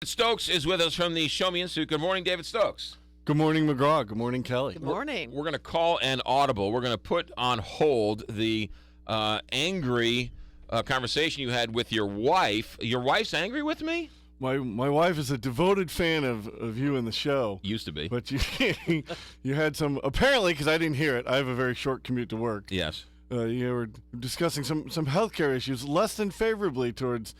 Stokes is with us from the Show Me Institute. Good morning, David Stokes. Good morning, McGraw. Good morning, Kelly. Good morning. We're going to call an audible. We're going to put on hold the angry conversation you had with your wife. Your wife's angry with me? My wife is a devoted fan of you and the show. Used to be. But you had some, apparently, because I didn't hear it, I have a very short commute to work. Yes. You were discussing some healthcare issues less than favorably towards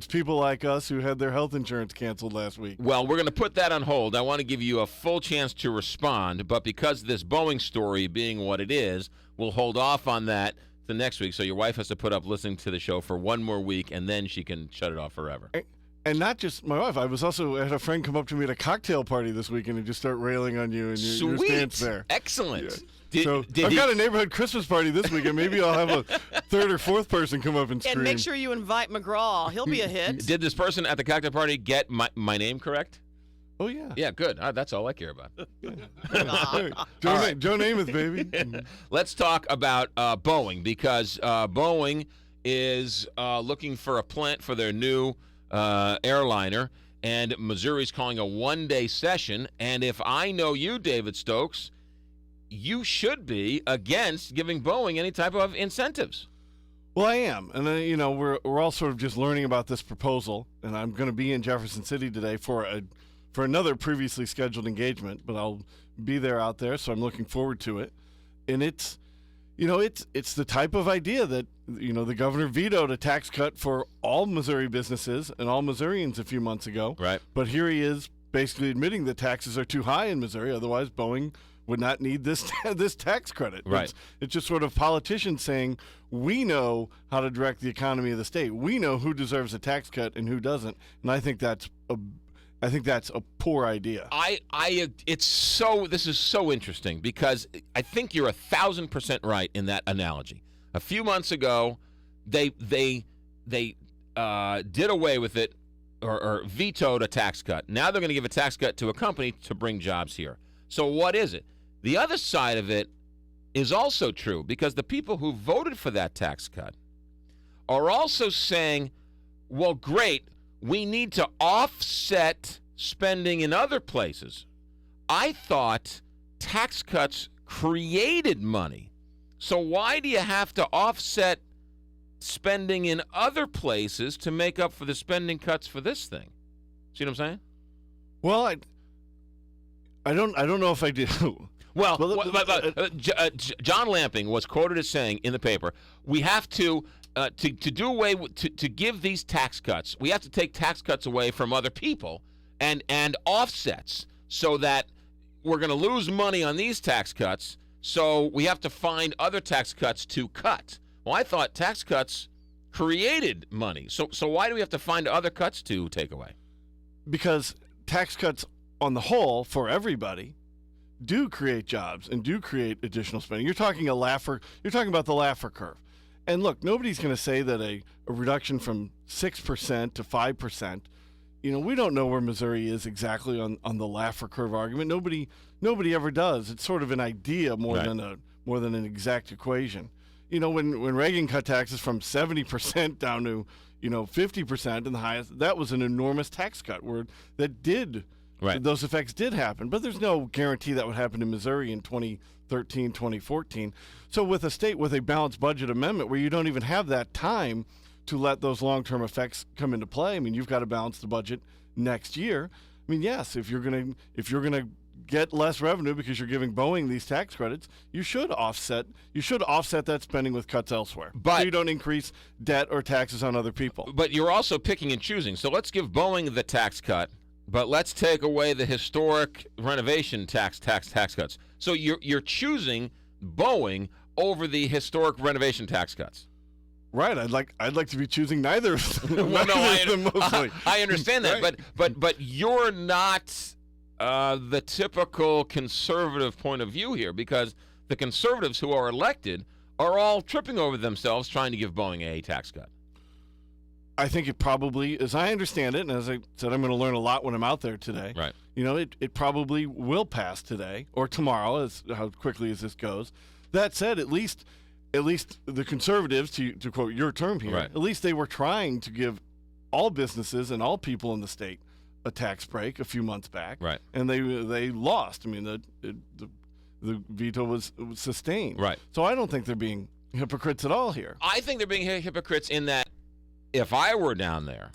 people like us who had their health insurance canceled last week. Well, we're going to put that on hold. I want to give you a full chance to respond, but because this Boeing story being what it is, we'll hold off on that the next week. So your wife has to put up listening to the show for one more week, and then she can shut it off forever. And not just my wife. I had a friend come up to me at a cocktail party this weekend and just start railing on you and your stance there. Excellent. Yeah. I've got a neighborhood Christmas party this weekend. Maybe I'll have a third or fourth person come up and scream. And make sure you invite McGraw. He'll be a hit. Did this person at the cocktail party get my name correct? Oh, yeah. Yeah, good. That's all I care about. Joe Namath, baby. Let's talk about Boeing, because Boeing is looking for a plant for their new airliner, and Missouri's calling a one-day session. And if I know you, David Stokes, you should be against giving Boeing any type of incentives. Well, I am, and we're all sort of just learning about this proposal, and I'm going to be in Jefferson City today for another previously scheduled engagement, but I'll be there out there, so I'm looking forward to it. And it's the type of idea that the governor vetoed a tax cut for all Missouri businesses and all Missourians a few months ago. Right. But here he is basically admitting that taxes are too high in Missouri, otherwise Boeing would not need this tax credit. Right. It's just sort of politicians saying, we know how to direct the economy of the state. We know who deserves a tax cut and who doesn't. And I think that's a poor idea. This is so interesting, because I think you're 1,000% right in that analogy. A few months ago, they did away with it or vetoed a tax cut. Now they're going to give a tax cut to a company to bring jobs here. So what is it? The other side of it is also true, because the people who voted for that tax cut are also saying, well, great, we need to offset spending in other places. I thought tax cuts created money. So why do you have to offset spending in other places to make up for the spending cuts for this thing? See what I'm saying? Well, I don't know if I do. Well, John Lamping was quoted as saying in the paper, we have to do away with, to give these tax cuts, we have to take tax cuts away from other people and offsets, so that we're going to lose money on these tax cuts, so we have to find other tax cuts to cut. Well, I thought tax cuts created money. So why do we have to find other cuts to take away? Because tax cuts on the whole for everybody do create jobs and do create additional spending. You're talking about the Laffer curve. And look, nobody's going to say that a reduction from 6% to 5%, we don't know where Missouri is exactly on the Laffer curve argument. Nobody ever does. It's sort of an idea more than an exact equation. When Reagan cut taxes from 70% down to 50% in the highest, that was an enormous tax cut those effects did happen, but there's no guarantee that would happen in Missouri in 2013, 2014. So with a state with a balanced budget amendment where you don't even have that time to let those long-term effects come into play, you've got to balance the budget next year. Yes, if you're gonna get less revenue because you're giving Boeing these tax credits, you should offset that spending with cuts elsewhere. But so you don't increase debt or taxes on other people. But you're also picking and choosing. So let's give Boeing the tax cut, but let's take away the historic renovation tax cuts. So you're choosing Boeing over the historic renovation tax cuts. Right. I'd like to be choosing neither of them. Well, mostly. I understand that, right. but you're not the typical conservative point of view here, because the conservatives who are elected are all tripping over themselves trying to give Boeing a tax cut. I think it probably, as I understand it, and as I said, I'm going to learn a lot when I'm out there today. Right. It probably will pass today or tomorrow, as how quickly as this goes. That said, at least the conservatives, to quote your term here, right, at least they were trying to give all businesses and all people in the state a tax break a few months back, Right. and they lost. I mean, the veto was sustained. Right. So I don't think they're being hypocrites at all here. I think they're being hypocrites in that if I were down there,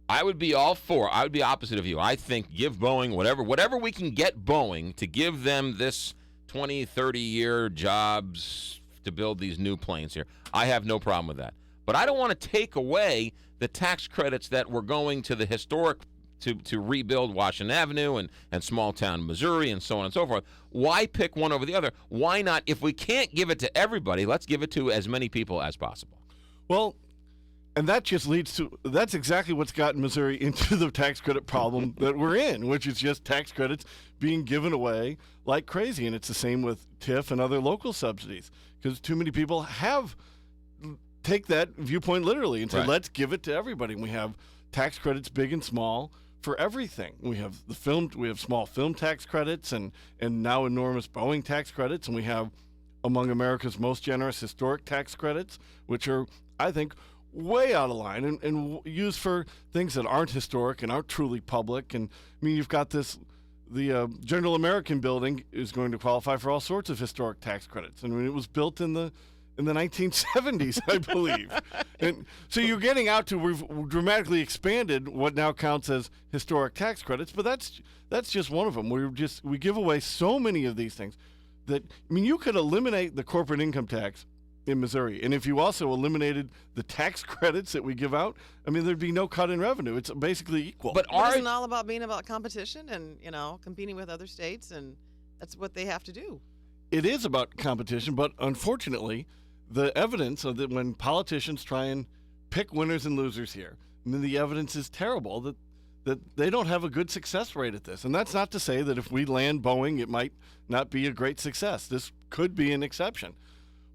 I would be all for. I would be opposite of you. I think give Boeing whatever we can get Boeing to give them this 20, 30-year jobs to build these new planes here. I have no problem with that. But I don't want to take away the tax credits that were going to the historic to rebuild Washington Avenue and small town Missouri and so on and so forth. Why pick one over the other? Why not? If we can't give it to everybody, let's give it to as many people as possible. Well, and that just leads to, that's exactly what's gotten Missouri into the tax credit problem that we're in, which is just tax credits being given away like crazy. And it's the same with TIF and other local subsidies, because too many people take that viewpoint literally and say, Right. Let's give it to everybody. And we have tax credits big and small for everything. We have we have small film tax credits and now enormous Boeing tax credits, and we have among America's most generous historic tax credits, which are, I think, way out of line and used for things that aren't historic and aren't truly public. And I mean, you've got the General American building is going to qualify for all sorts of historic tax credits. And it was built in the 1970s, I believe. And so you're getting out to, we've dramatically expanded what now counts as historic tax credits, but that's just one of them. We give away so many of these things that, I mean, you could eliminate the corporate income tax in Missouri. And if you also eliminated the tax credits that we give out, I mean, there'd be no cut in revenue. It's basically equal. But Isn't it all about being about competition and, competing with other states, and that's what they have to do. It is about competition, but unfortunately, the evidence of that when politicians try and pick winners and losers here, I mean, the evidence is terrible that they don't have a good success rate at this. And that's not to say that if we land Boeing, it might not be a great success. This could be an exception.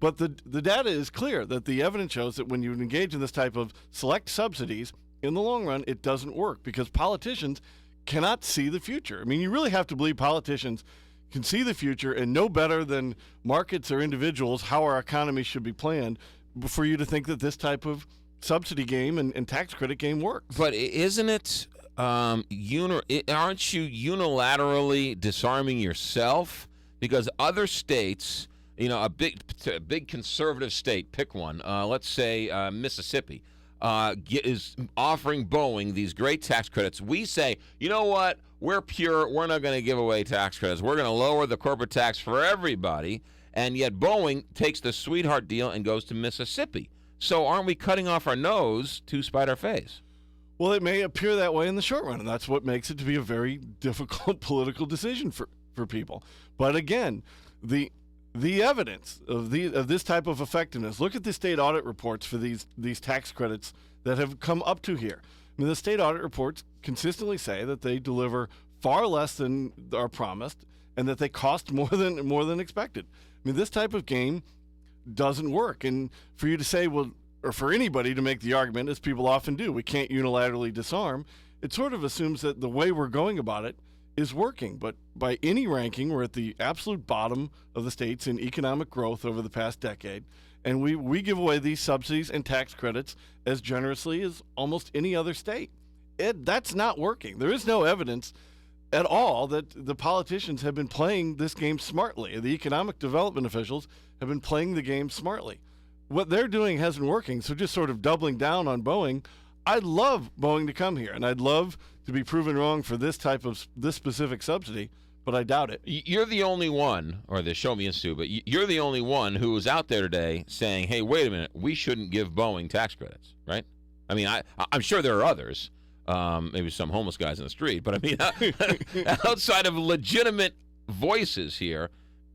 But the data is clear that the evidence shows that when you engage in this type of select subsidies, in the long run, it doesn't work because politicians cannot see the future. I mean, you really have to believe politicians can see the future and know better than markets or individuals how our economy should be planned for you to think that this type of subsidy game and tax credit game works. But isn't it, aren't you unilaterally disarming yourself? Because other states, a big conservative state, pick one, let's say Mississippi, is offering Boeing these great tax credits. We say, you know what? We're pure. We're not going to give away tax credits. We're going to lower the corporate tax for everybody. And yet Boeing takes the sweetheart deal and goes to Mississippi. So aren't we cutting off our nose to spite our face? Well, it may appear that way in the short run, and that's what makes it to be a very difficult political decision for people. But again, the evidence of this type of effectiveness, look at the state audit reports for these tax credits that have come up to here. I mean, the state audit reports consistently say that they deliver far less than are promised and that they cost more than expected. I mean, this type of game doesn't work. And for you to say, well, or for anybody to make the argument, as people often do, we can't unilaterally disarm, it sort of assumes that the way we're going about it is working. But by any ranking, we're at the absolute bottom of the states in economic growth over the past decade. And we give away these subsidies and tax credits as generously as almost any other state. That's not working. There is no evidence at all that the politicians have been playing this game smartly. The economic development officials have been playing the game smartly. What they're doing hasn't working, so just sort of doubling down on Boeing. I'd love Boeing to come here, and I'd love to be proven wrong for this specific subsidy, but I doubt it. You're the only one, or the Show Me Institute, but you're the only one who was out there today saying, hey, wait a minute, we shouldn't give Boeing tax credits, right? I mean, I'm sure there are others, maybe some homeless guys in the street, but I mean, outside of legitimate voices here,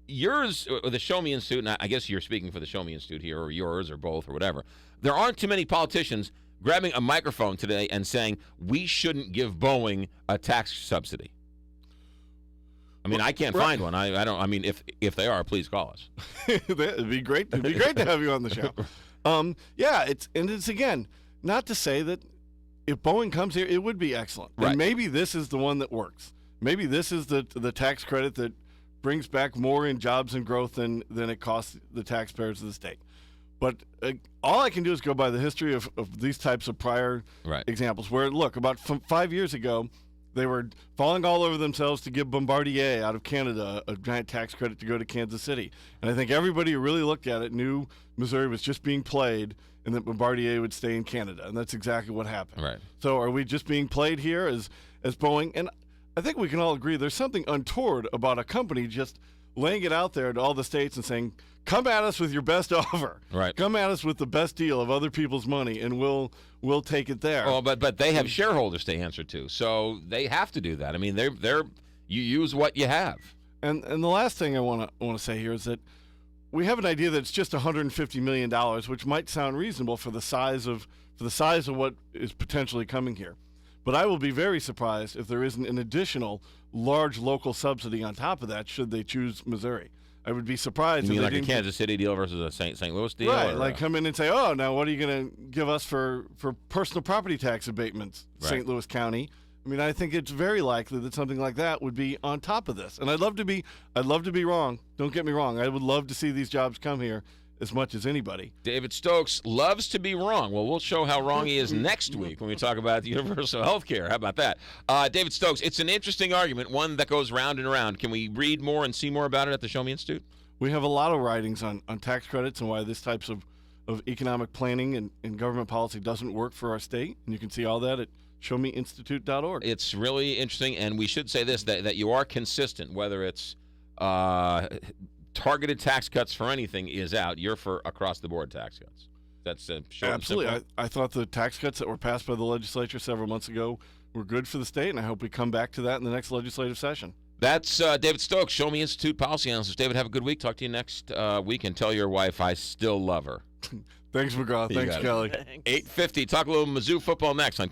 yours, the Show Me Institute, and I guess you're speaking for the Show Me Institute here, or yours, or both, or whatever, there aren't too many politicians grabbing a microphone today and saying, we shouldn't give Boeing a tax subsidy. I mean, I can't find one. I don't. I mean, if they are, please call us. It'd be great. It'd be great to have you on the show. Yeah, it's again not to say that if Boeing comes here, it would be excellent. Right. And maybe this is the one that works. Maybe this is the tax credit that brings back more in jobs and growth than it costs the taxpayers of the state. But all I can do is go by the history of these types of prior right. examples where, look, about 5 years ago, They were falling all over themselves to give Bombardier out of Canada a giant tax credit to go to Kansas City. And I think everybody who really looked at it knew Missouri was just being played and that Bombardier would stay in Canada. And that's exactly what happened. Right. So are we just being played here as Boeing? And I think we can all agree there's something untoward about a company just laying it out there to all the states and saying, come at us with your best offer. Right. Come at us with the best deal of other people's money, and we'll take it there. Oh, but they have shareholders to answer to, so they have to do that. I mean, they're you use what you have. And the last thing I want to say here is that we have an idea that it's just $150 million, which might sound reasonable for the size of what is potentially coming here. But I will be very surprised if there isn't an additional large local subsidy on top of that should they choose Missouri. I would be surprised. You mean if they like a didn't Kansas City deal versus a St. Louis deal? Right, or, like come in and say, oh, now what are you going to give us for personal property tax abatements, Right. St. Louis County? I mean, I think it's very likely that something like that would be on top of this. And I'd love to be wrong. Don't get me wrong. I would love to see these jobs come here as much as anybody. David Stokes loves to be wrong. Well, we'll show how wrong he is next week when we talk about universal health care. How about that? David Stokes, it's an interesting argument, one that goes round and around. Can we read more and see more about it at the Show Me Institute? We have a lot of writings on tax credits and why this types of economic planning and government policy doesn't work for our state. And you can see all that at showmeinstitute.org. It's really interesting, and we should say this, that you are consistent, whether it's targeted tax cuts for anything is out. You're for across-the-board tax cuts. That's short Absolutely. and simple. I thought the tax cuts that were passed by the legislature several months ago were good for the state, and I hope we come back to that in the next legislative session. That's David Stokes, Show Me Institute policy analyst. David, have a good week. Talk to you next week, and tell your wife I still love her. Thanks, McGraw. You Thanks, got it. Kelly. Thanks. 8:50. Talk a little Mizzou football next on